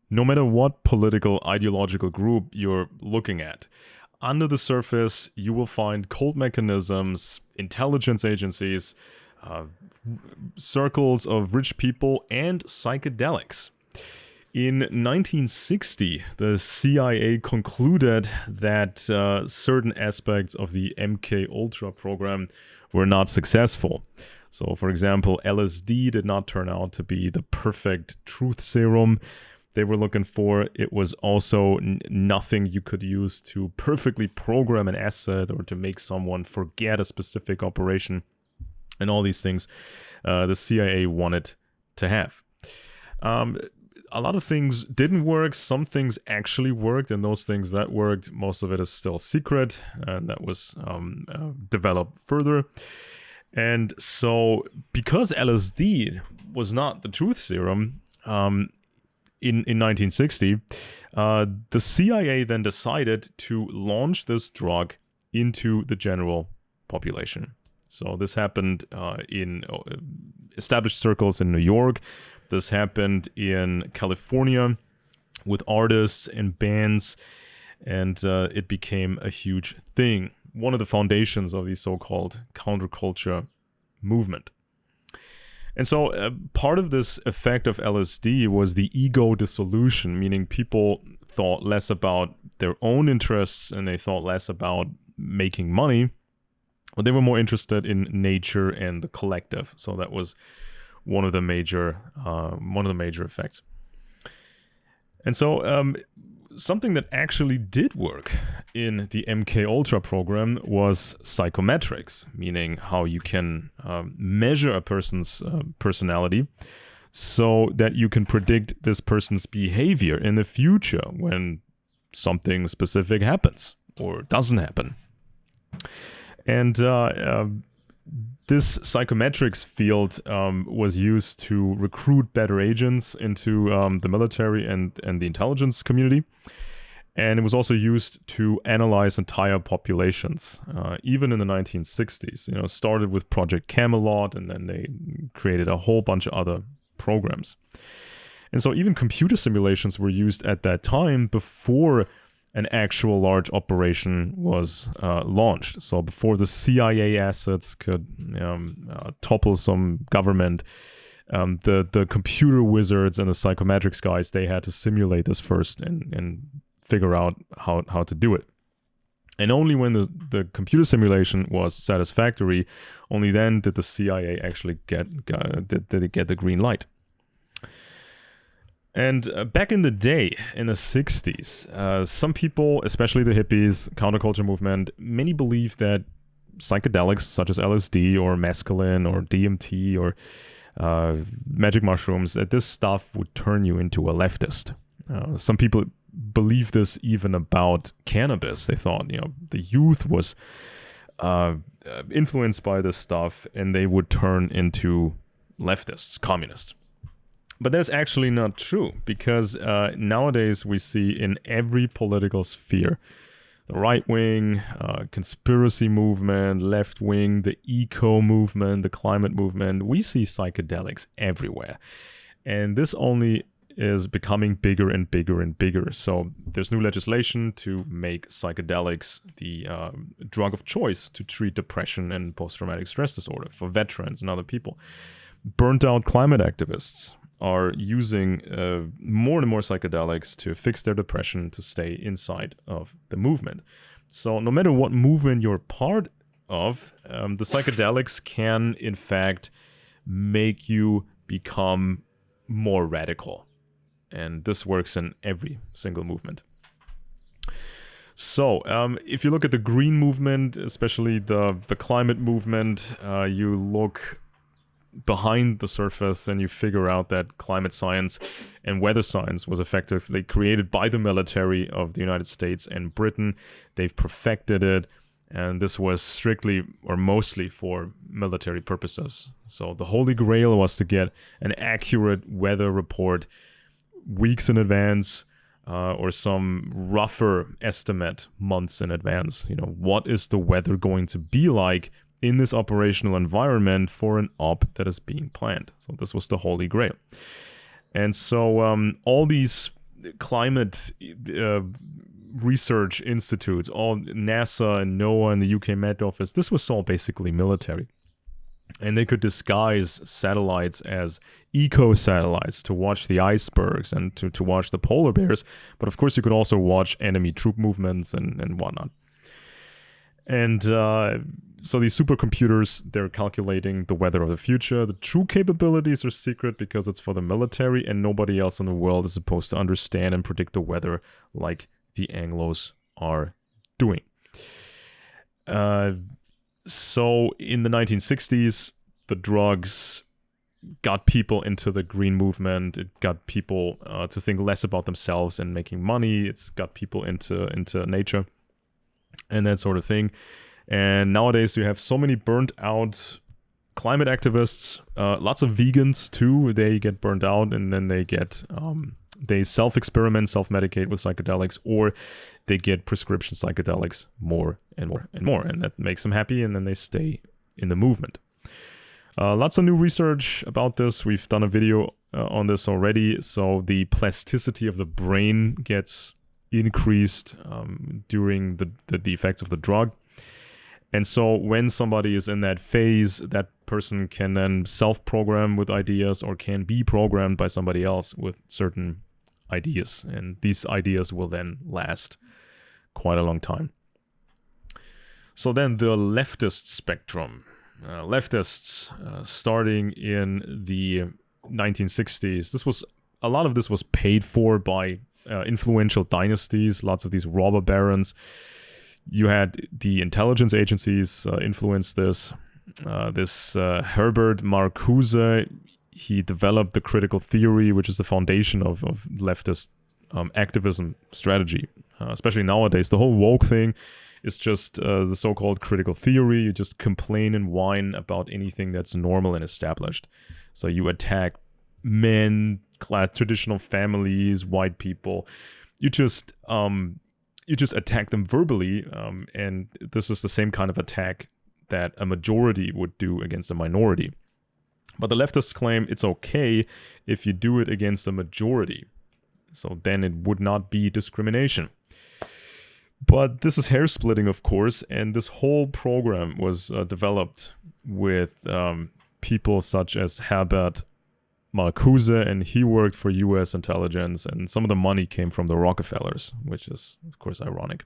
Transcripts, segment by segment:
No matter what political ideological group you're looking at, under the surface, you will find cold mechanisms, intelligence agencies, uh, circles of rich people, and psychedelics. In 1960, the CIA concluded that certain aspects of the MK Ultra program were not successful. So, for example, LSD did not turn out to be the perfect truth serum they were looking for. It was also nothing you could use to perfectly program an asset or to make someone forget a specific operation, and all these things the CIA wanted to have. A lot of things didn't work. Some things actually worked, and those things that worked, most of it is still secret, and that was developed further. And so, because LSD was not the truth serum, in 1960, the CIA then decided to launch this drug into the general population. So this happened in established circles in New York. This happened in California with artists and bands, and it became a huge thing. One of the foundations of the so-called counterculture movement. And so part of this effect of LSD was the ego dissolution, meaning people thought less about their own interests and they thought less about making money, but they were more interested in nature and the collective. So that was one of the major effects. And so something that actually did work in the MK Ultra program was psychometrics, meaning how you can measure a person's personality so that you can predict this person's behavior in the future when something specific happens or doesn't happen. And this psychometrics field was used to recruit better agents into the military and the intelligence community. And it was also used to analyze entire populations, even in the 1960s. You know, started with Project Camelot, and then they created a whole bunch of other programs. And so even computer simulations were used at that time before an actual large operation was launched. So before the CIA assets could topple some government, the computer wizards and the psychometrics guys, they had to simulate this first and figure out how to do it. And only when the computer simulation was satisfactory, only then did the CIA actually get the green light. And back in the day, in the 60s, some people, especially the hippies, counterculture movement, many believed that psychedelics such as LSD or mescaline or DMT or magic mushrooms, that this stuff would turn you into a leftist. Some people believed this even about cannabis. They thought, the youth was influenced by this stuff and they would turn into leftists, communists. But that's actually not true, because nowadays we see in every political sphere, the right wing, conspiracy movement, left wing, the eco movement, the climate movement, we see psychedelics everywhere. And this only is becoming bigger and bigger and bigger. So there's new legislation to make psychedelics the drug of choice to treat depression and post-traumatic stress disorder for veterans and other people. Burnt out climate activists are using more and more psychedelics to fix their depression, to stay inside of the movement. So no matter what movement you're part of, the psychedelics can, in fact, make you become more radical. And this works in every single movement. So if you look at the green movement, especially the climate movement, you look behind the surface and you figure out that climate science and weather science was effectively created by the military of the United States and Britain. They've perfected it, and this was strictly or mostly for military purposes. So the Holy Grail was to get an accurate weather report weeks in advance, or some rougher estimate months in advance. What is the weather going to be like in this operational environment for an op that is being planned? So this was the Holy Grail. And so all these climate research institutes, all NASA and NOAA and the UK Met Office, this was all basically military. And they could disguise satellites as eco-satellites to watch the icebergs and to watch the polar bears. But of course, you could also watch enemy troop movements and whatnot. And so these supercomputers, they're calculating the weather of the future. The true capabilities are secret because it's for the military, and nobody else in the world is supposed to understand and predict the weather like the Anglos are doing. So in the 1960s, the drugs got people into the green movement. It got people to think less about themselves and making money. It's got people into nature and that sort of thing. And nowadays you have so many burnt out climate activists, lots of vegans too. They get burnt out and then they get they self-experiment, self-medicate with psychedelics, or they get prescription psychedelics more and more and more, and that makes them happy, and then they stay in the movement. Lots of new research about this. We've done a video on this already. So the plasticity of the brain gets increased during the effects of the drug. And so when somebody is in that phase, that person can then self-program with ideas or can be programmed by somebody else with certain ideas. And these ideas will then last quite a long time. So then the leftist spectrum. Leftists starting in the 1960s. A lot of this was paid for by influential dynasties, lots of these robber barons. You had the intelligence agencies influence this. Herbert Marcuse, he developed the critical theory, which is the foundation of leftist activism strategy. Especially nowadays, the whole woke thing is just the so-called critical theory. You just complain and whine about anything that's normal and established. So you attack men, traditional families, white people. You just attack them verbally, and this is the same kind of attack that a majority would do against a minority. But the leftists claim it's okay if you do it against a majority. So then it would not be discrimination. But this is hair splitting, of course, and this whole program was developed with people such as Herbert Marcuse, and he worked for US intelligence, and some of the money came from the Rockefellers, which is, of course, ironic.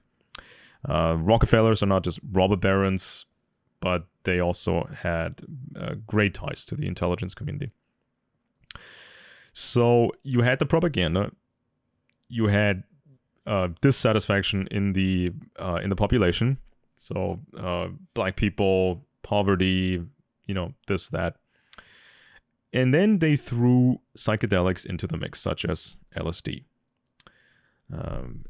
Rockefellers are not just robber barons, but they also had great ties to the intelligence community. So you had the propaganda, you had dissatisfaction in the population, so black people, poverty, this, that. And then they threw psychedelics into the mix, such as LSD.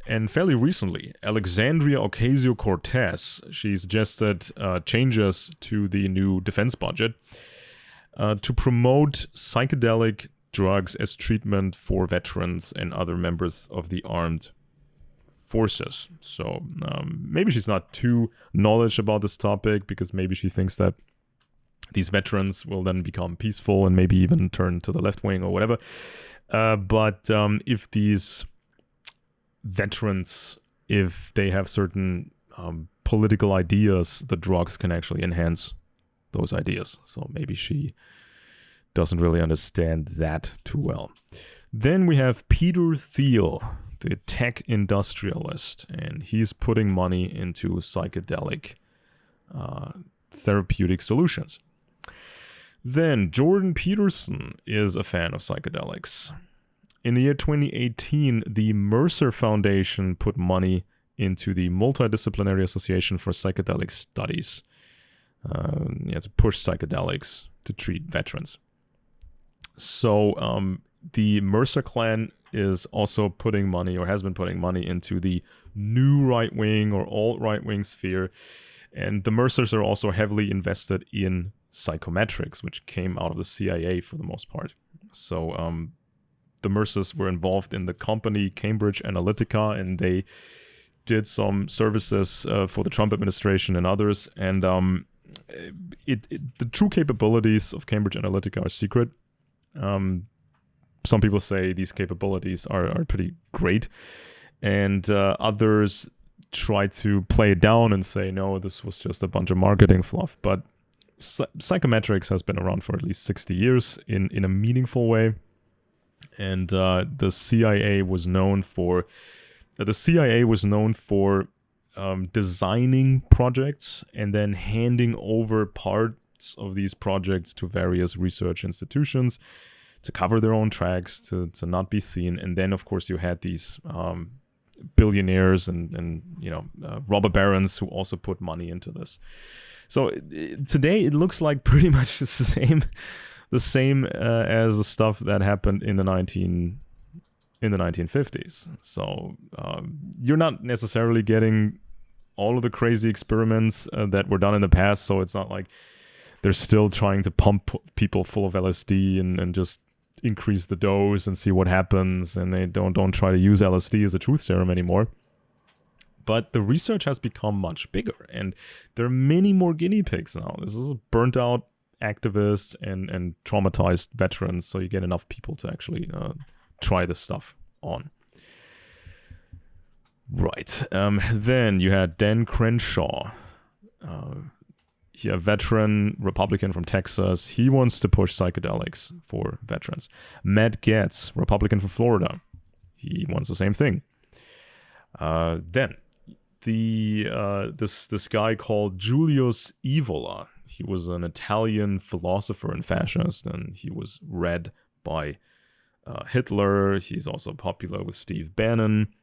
And fairly recently, Alexandria Ocasio-Cortez, she suggested changes to the new defense budget to promote psychedelic drugs as treatment for veterans and other members of the armed forces. So maybe she's not too knowledgeable about this topic, because maybe she thinks that these veterans will then become peaceful and maybe even turn to the left wing or whatever. But if these veterans, if they have certain political ideas, the drugs can actually enhance those ideas. So maybe she doesn't really understand that too well. Then we have Peter Thiel, the tech industrialist, and he's putting money into psychedelic therapeutic solutions. Then Jordan Peterson is a fan of psychedelics. In the year 2018, the Mercer Foundation put money into the Multidisciplinary Association for Psychedelic Studies to push psychedelics to treat veterans. So the Mercer clan is also putting money, or has been putting money, into the new right-wing or alt-right-wing sphere. And the Mercers are also heavily invested in psychometrics, which came out of the CIA for the most part. So the Mercers were involved in the company Cambridge Analytica, and they did some services for the Trump administration and others. And the true capabilities of Cambridge Analytica are secret. some people say these capabilities are pretty great, and others try to play it down and say, no, this was just a bunch of marketing fluff. But psychometrics has been around for at least 60 years in a meaningful way. And the CIA was known for designing projects and then handing over parts of these projects to various research institutions to cover their own tracks, to not be seen. And then, of course, you had these billionaires and robber barons who also put money into this. So today it looks like pretty much the same as the stuff that happened in the 1950s. So you're not necessarily getting all of the crazy experiments that were done in the past. So it's not like they're still trying to pump people full of LSD and just increase the dose and see what happens, and they don't try to use LSD as a truth serum anymore. But the research has become much bigger, and there are many more guinea pigs now. This is burnt out activists and traumatized veterans, so you get enough people to actually try this stuff on. Right. Then you had Dan Crenshaw, a veteran Republican from Texas. He wants to push psychedelics for veterans. Matt Gaetz, Republican from Florida. He wants the same thing. Then this guy called Julius Evola. He was an Italian philosopher and fascist, and he was read by Hitler. He's also popular with Steve Bannon.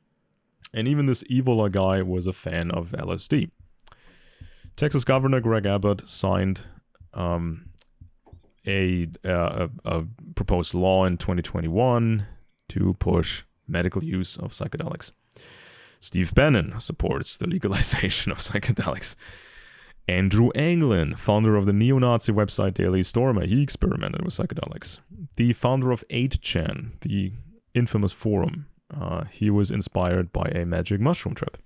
And even this Evola guy was a fan of LSD. Texas Governor Greg Abbott signed a proposed law in 2021 to push medical use of psychedelics. Steve Bannon supports the legalization of psychedelics. Andrew Anglin, founder of the neo-Nazi website Daily Stormer, he experimented with psychedelics. The founder of 8chan, the infamous forum, he was inspired by a magic mushroom trip.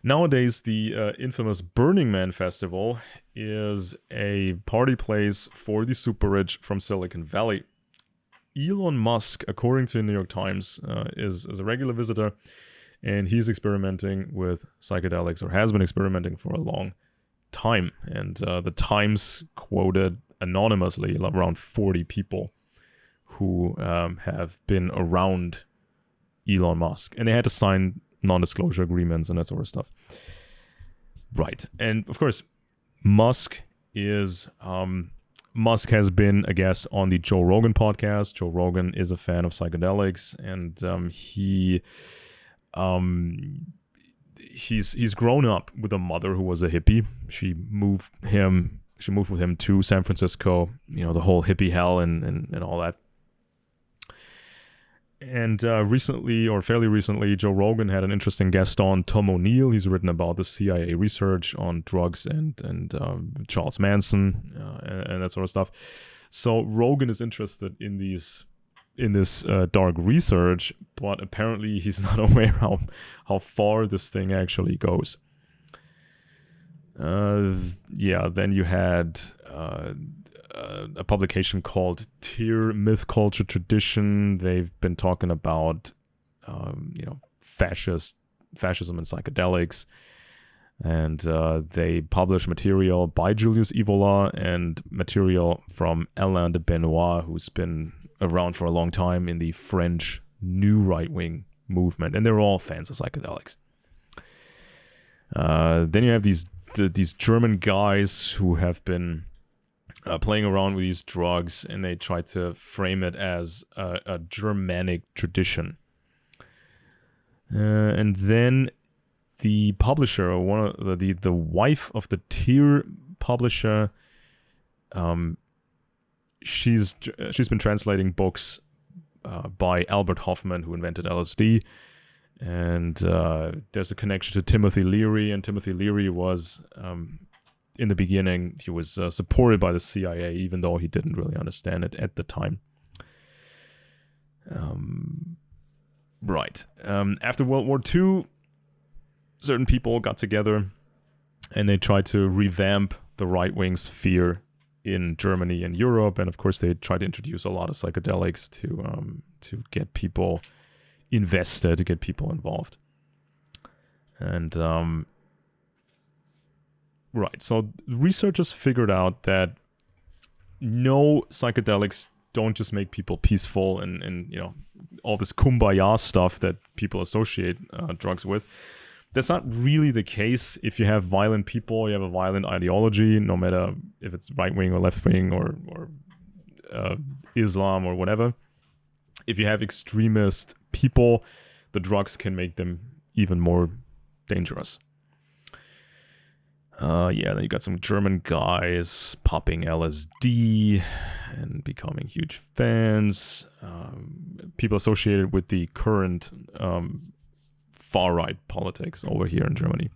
Nowadays, the infamous Burning Man Festival is a party place for the super rich from Silicon Valley. Elon Musk, according to the New York Times, is a regular visitor, and he's experimenting with psychedelics, or has been experimenting for a long time. And the Times quoted anonymously around 40 people who have been around Elon Musk, and they had to sign non-disclosure agreements and that sort of stuff. Right. And of course, Musk has been a guest on the Joe Rogan podcast. Joe Rogan is a fan of psychedelics, and he's grown up with a mother who was a hippie. She moved with him to San Francisco, the whole hippie hell and all that. And fairly recently, Joe Rogan had an interesting guest on, Tom O'Neill. He's written about the CIA research on drugs and Charles Manson and that sort of stuff. So Rogan is interested in this dark research, but apparently he's not aware how far this thing actually goes. Then you had a publication called Tear Myth Culture Tradition. They've been talking about fascism and psychedelics, and they publish material by Julius Evola and material from Alain de Benoit, who's been around for a long time in the French new right-wing movement, and they're all fans of psychedelics. Then you have these German guys who have been playing around with these drugs, and they try to frame it as a Germanic tradition. And then the publisher, or the wife of the Tear publisher, she's been translating books by Albert Hoffman, who invented LSD. And there's a connection to Timothy Leary, and Timothy Leary was, in the beginning, he was supported by the CIA, even though he didn't really understand it at the time. Right. After World War II, certain people got together, and they tried to revamp the right-wing sphere in Germany and Europe, and of course they tried to introduce a lot of psychedelics to get people invested, to get people involved. And right, so researchers figured out that no, psychedelics don't just make people peaceful and you know, all this kumbaya stuff that people associate drugs with. That's not really the case. If you have violent people, you have a violent ideology, no matter if it's right wing or left wing or Islam or whatever. If you have extremist people, the drugs can make them even more dangerous. Then you got some German guys popping LSD and becoming huge fans. People associated with the current far-right politics over here in Germany.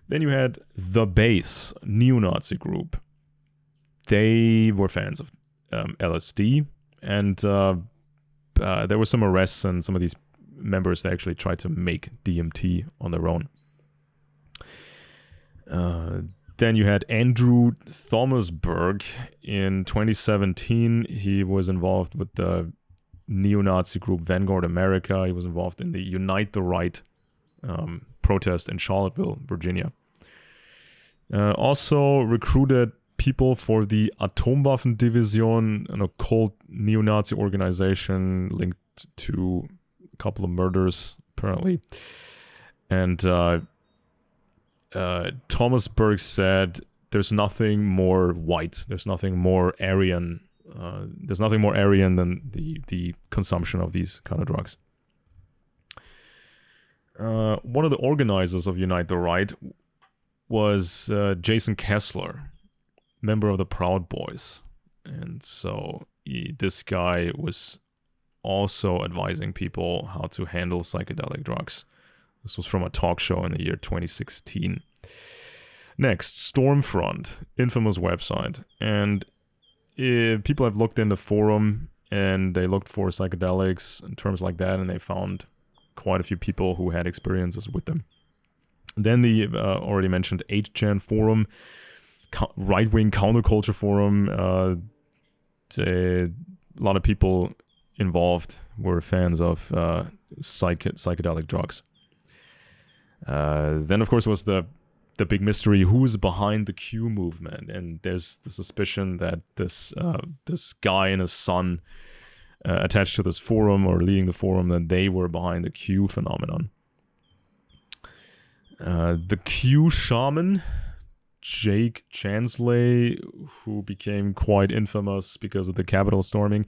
Then you had the Base, neo-Nazi group. They were fans of LSD, and there were some arrests, and some of these members, they actually tried to make DMT on their own. Then you had Andrew Thomasberg. In 2017, he was involved with the neo-Nazi group Vanguard America. He was involved in the Unite the Right protest in Charlottesville, Virginia. Also recruited people for the Atomwaffendivision, an occult neo-Nazi organization linked to a couple of murders, apparently. And Thomasberg said, there's nothing more white, there's nothing more Aryan, than the consumption of these kind of drugs. One of the organizers of Unite the Right was Jason Kessler, member of the Proud Boys. And so this guy was also advising people how to handle psychedelic drugs. This was from a talk show in the year 2016. Next, Stormfront, infamous website. And people have looked in the forum and they looked for psychedelics and terms like that, and they found quite a few people who had experiences with them. Then the already mentioned 8chan forum, right-wing counterculture forum. A lot of people involved were fans of psychedelic drugs. Then, of course, was the big mystery: who is behind the Q movement? And there's the suspicion that this guy and his son attached to this forum or leading the forum, that they were behind the Q phenomenon. The Q shaman, Jake Chansley, who became quite infamous because of the Capitol storming.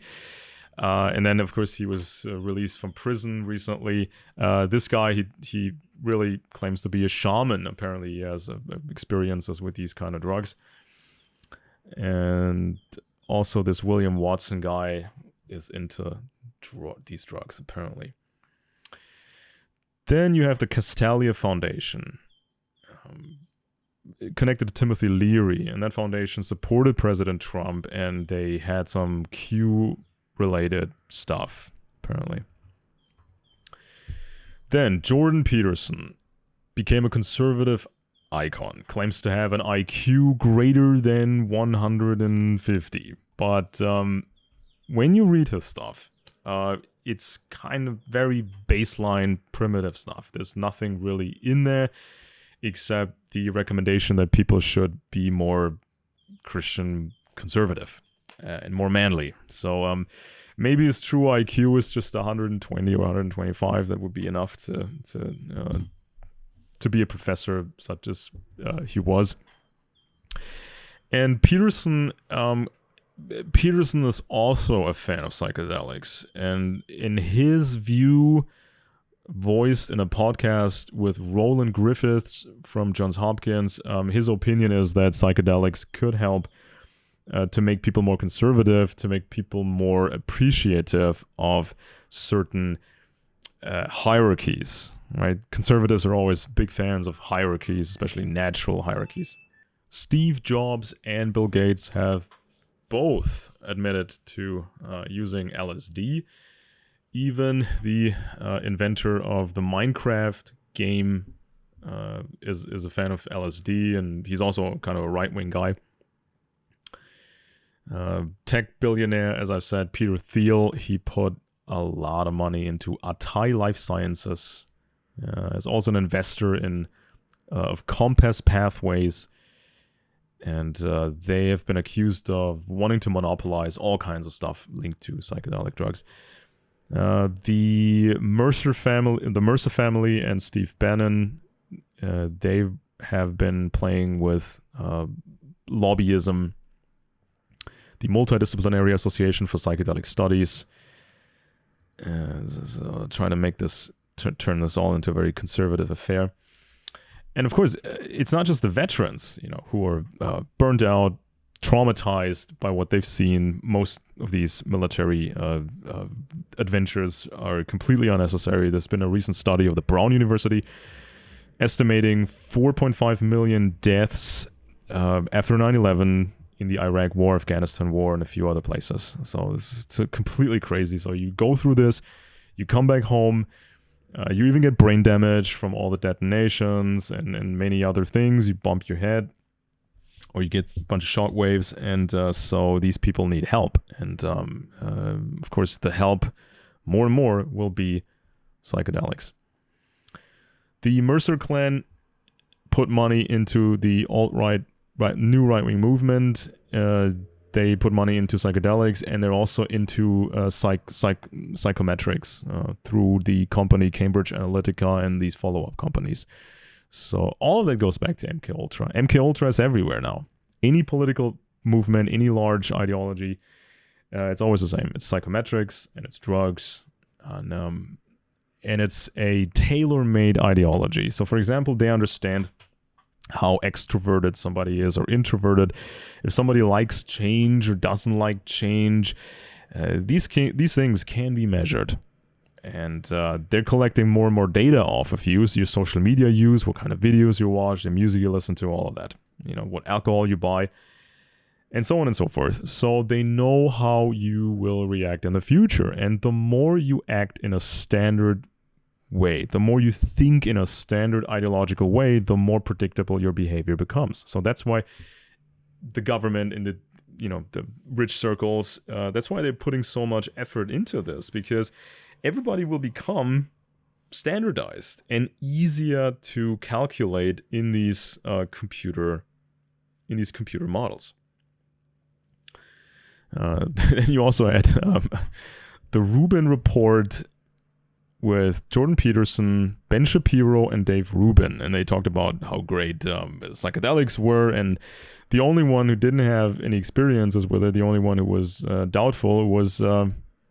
And then, of course, he was released from prison recently. This guy, he really claims to be a shaman. Apparently, he has experiences with these kind of drugs. And also, this William Watson guy is into these drugs, apparently. Then you have the Castalia Foundation, connected to Timothy Leary. And that foundation supported President Trump, and they had some Q-related stuff, apparently. Then Jordan Peterson became a conservative icon, claims to have an IQ greater than 150. But when you read his stuff, it's kind of very baseline, primitive stuff. There's nothing really in there except the recommendation that people should be more Christian conservative and more manly. So maybe his true IQ is just 120 or 125. That would be enough to be a professor such as he was. And Peterson is also a fan of psychedelics, and in his view, voiced in a podcast with Roland Griffiths from Johns Hopkins, his opinion is that psychedelics could help to make people more conservative, to make people more appreciative of certain hierarchies, right? Conservatives are always big fans of hierarchies, especially natural hierarchies. Steve Jobs and Bill Gates have both admitted to using LSD. Even the inventor of the Minecraft game is a fan of LSD, and he's also kind of a right-wing guy. Tech billionaire, as I've said, Peter Thiel, he put a lot of money into Atai Life Sciences. Is also an investor in of Compass Pathways, and they have been accused of wanting to monopolize all kinds of stuff linked to psychedelic drugs. The Mercer family, and Steve Bannon, they have been playing with lobbyism. The Multidisciplinary Association for Psychedelic Studies, trying to make this turn this all into a very conservative affair. And of course, it's not just the veterans, who are burned out, traumatized by what they've seen. Most of these military adventures are completely unnecessary. There's been a recent study of the Brown University estimating 4.5 million deaths after 9/11 in the Iraq War, Afghanistan War, and a few other places. So it's completely crazy. So you go through this, you come back home, you even get brain damage from all the detonations and many other things. You bump your head, or you get a bunch of shock waves, and so these people need help. And of course, the help more and more will be psychedelics. The Mercer clan put money into the alt-right, new right-wing movement. They put money into psychedelics, and they're also into psychometrics through the company Cambridge Analytica and these follow-up companies. So all of that goes back to MKUltra. MKUltra is everywhere now. Any political movement, any large ideology, it's always the same. It's psychometrics, and it's drugs, and it's a tailor-made ideology. So, for example, they understand how extroverted somebody is or introverted. If somebody likes change or doesn't like change, these things can be measured. And they're collecting more and more data off of you, so your social media use, what kind of videos you watch, the music you listen to, all of that. What alcohol you buy, and so on and so forth. So they know how you will react in the future. And the more you act in a standard way, the more you think in a standard ideological way, the more predictable your behavior becomes. So that's why the government in the rich circles, that's why they're putting so much effort into this, because everybody will become standardized and easier to calculate in these computer models. Then you also had the Rubin report with Jordan Peterson, Ben Shapiro, and Dave Rubin, and they talked about how great psychedelics were, and the only one who didn't have any experiences with it, the only one who was doubtful, was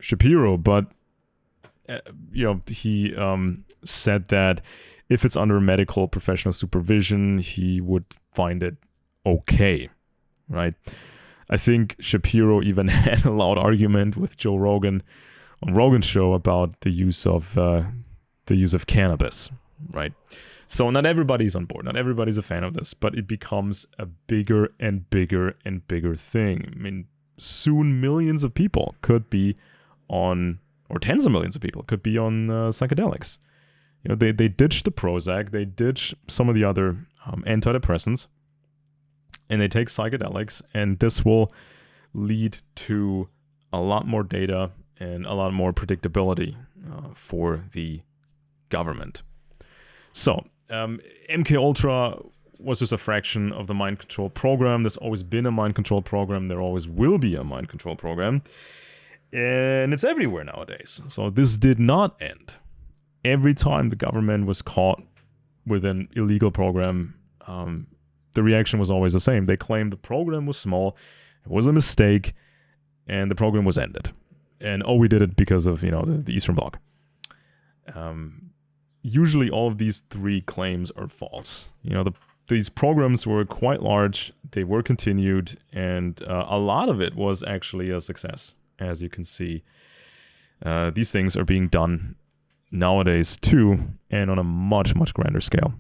Shapiro. But he said that if it's under medical professional supervision, he would find it okay, right? I think Shapiro even had a loud argument with Joe Rogan on Rogan's show about the use of cannabis, right? So not everybody's on board, not everybody's a fan of this, but it becomes a bigger and bigger and bigger thing. I mean, soon millions of people could be on, or tens of millions of people could be on psychedelics. They ditch the Prozac, they ditch some of the other antidepressants, and they take psychedelics, and this will lead to a lot more data and a lot more predictability for the government. So, MKUltra was just a fraction of the mind control program. There's always been a mind control program. There always will be a mind control program. And it's everywhere nowadays. So this did not end. Every time the government was caught with an illegal program, the reaction was always the same. They claimed the program was small, it was a mistake, and the program was ended. And we did it because of the Eastern Bloc. Usually all of these three claims are false. These programs were quite large, they were continued, and a lot of it was actually a success. As you can see, these things are being done nowadays too, and on a much, much grander scale.